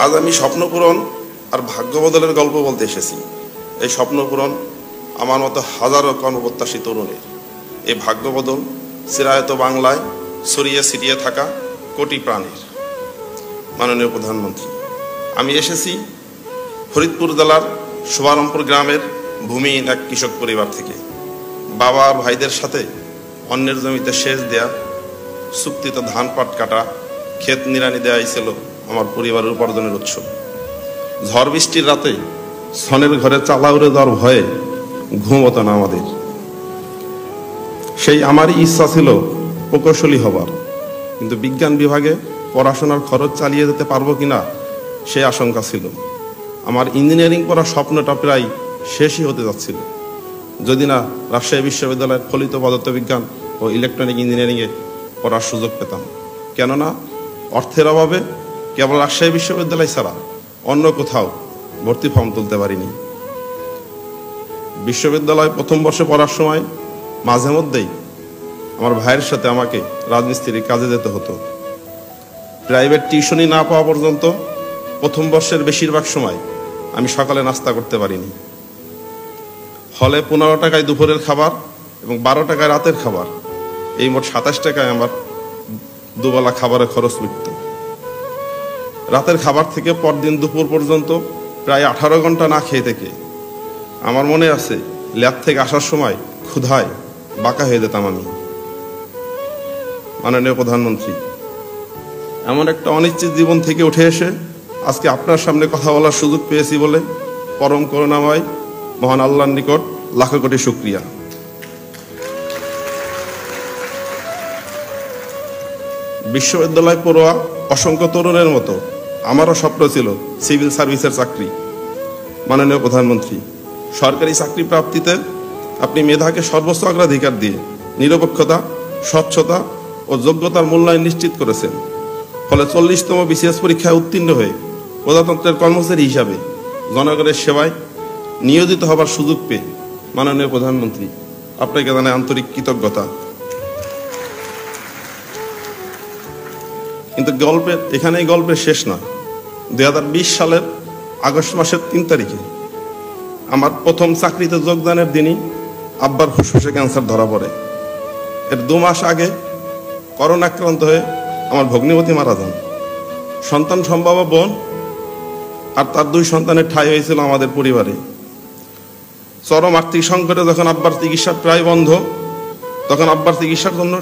আজ আমি স্বপ্ন পূরণ আর ভাগ্য বদলের গল্প বলতে এসেছি। এই স্বপ্ন পূরণ আমার মতো হাজারো কর্মপ্রত্যাশী তরুণের, এই ভাগ্য বদল চিরায়ত বাংলায় ছড়িয়ে ছিটিয়ে থাকা কোটি প্রাণীর। মাননীয় প্রধানমন্ত্রী, আমি এসেছি ফরিদপুর জেলার শুভারমপুর গ্রামের ভূমিহীন এক কৃষক পরিবার থেকে। বাবা আর ভাইদের সাথে অন্যের জমিতে সেচ দেয়া, চুক্তিতে ধান পাট কাটা, ক্ষেত নিড়ানি দেওয়াই ছিল আমার পরিবারের উপার্জনের উৎস। ঝড় বৃষ্টির রাতে ছনের ঘরে চালা উড়ে যাওয়ার ভয়ে ঘুম হতো না আমাদের। সেই আমারই ইচ্ছা ছিল প্রকৌশলী হবার, কিন্তু বিজ্ঞান বিভাগে পড়াশোনার খরচ চালিয়ে যেতে পারবো কিনা সেই আশঙ্কা ছিল। আমার ইঞ্জিনিয়ারিং পড়ার স্বপ্নটা প্রায় শেষই হতে যাচ্ছিল, যদি না রাজশাহী বিশ্ববিদ্যালয়ের ফলিত পদার্থবিজ্ঞান ও ইলেকট্রনিক ইঞ্জিনিয়ারিংয়ে পড়ার সুযোগ পেতাম। কেননা অর্থের অভাবে কেবল রাজশাহী বিশ্ববিদ্যালয় ছাড়া অন্য কোথাও ভর্তি ফর্ম তুলতে পারিনি। বিশ্ববিদ্যালয় প্রথম বর্ষে পড়ার সময় মাঝে মধ্যেই আমার ভাইয়ের সাথে আমাকে রাজমিস্ত্রির কাজে যেতে হতো। প্রাইভেট টিউশনই না পাওয়া পর্যন্ত প্রথম বর্ষের বেশিরভাগ সময় আমি সকালে নাস্তা করতে পারিনি। হলে 15 টাকায় দুপুরের খাবার এবং 12 টাকায় রাতের খাবার, এই মোট 27 টাকায় আমার দুবেলা খাবারের খরচ মিটত। রাতের খাবার থেকে পরদিন দুপুর পর্যন্ত প্রায় 18 ঘন্টা না খেয়ে থেকে আমার মনে আছে ল্যাব থেকে আসার সময় ক্ষুধায় বাঁকা হয়ে যেতাম আমি। মাননীয় প্রধানমন্ত্রী, এমন একটা অনিশ্চিত জীবন থেকে উঠে এসে আজকে আপনার সামনে কথা বলার সুযোগ পেয়েছি বলে পরম করুণাময় মহান আল্লাহর নিকট লাখো কোটি শুকরিয়া। বিশ্ববিদ্যালয় পড়ুয়া অসংখ্য তরুণের মতো আমারও স্বপ্ন ছিল সিভিল সার্ভিসের চাকরি। মাননীয় প্রধানমন্ত্রী, সরকারি চাকরি প্রাপ্তিতে আপনি মেধাকে সর্বোচ্চ অগ্রাধিকার দিয়ে নিরপেক্ষতা, স্বচ্ছতা ও যোগ্যতার মূল্যায়ন নিশ্চিত করেছেন। ফলে 40তম বিসিএস পরীক্ষায় উত্তীর্ণ হয়ে প্রজাতন্ত্রের কর্মচারী হিসাবে জনগণের সেবায় নিয়োজিত হবার সুযোগ পেয়ে মাননীয় প্রধানমন্ত্রী আপনাকে জানাই আন্তরিক কৃতজ্ঞতা। কিন্তু এখানেই গল্পের শেষ না। 2020 সালের আগস্ট মাসের 3 তারিখে আমার প্রথম চাকরিতে যোগদানের দিনই আব্বার ফুসফুসে ক্যান্সার ধরা পড়ে। এর 2 মাস আগে করোনা আক্রান্ত হয়ে আমার ভগ্নিপতি মারা যান। সন্তান সম্ভবা বোন আর তার 2 সন্তানের ঠাঁই হয়েছিল আমাদের পরিবারে। চরম আর্থিক সংকটে যখন আব্বার চিকিৎসা প্রায় বন্ধ, তখন আব্বার চিকিৎসার জন্য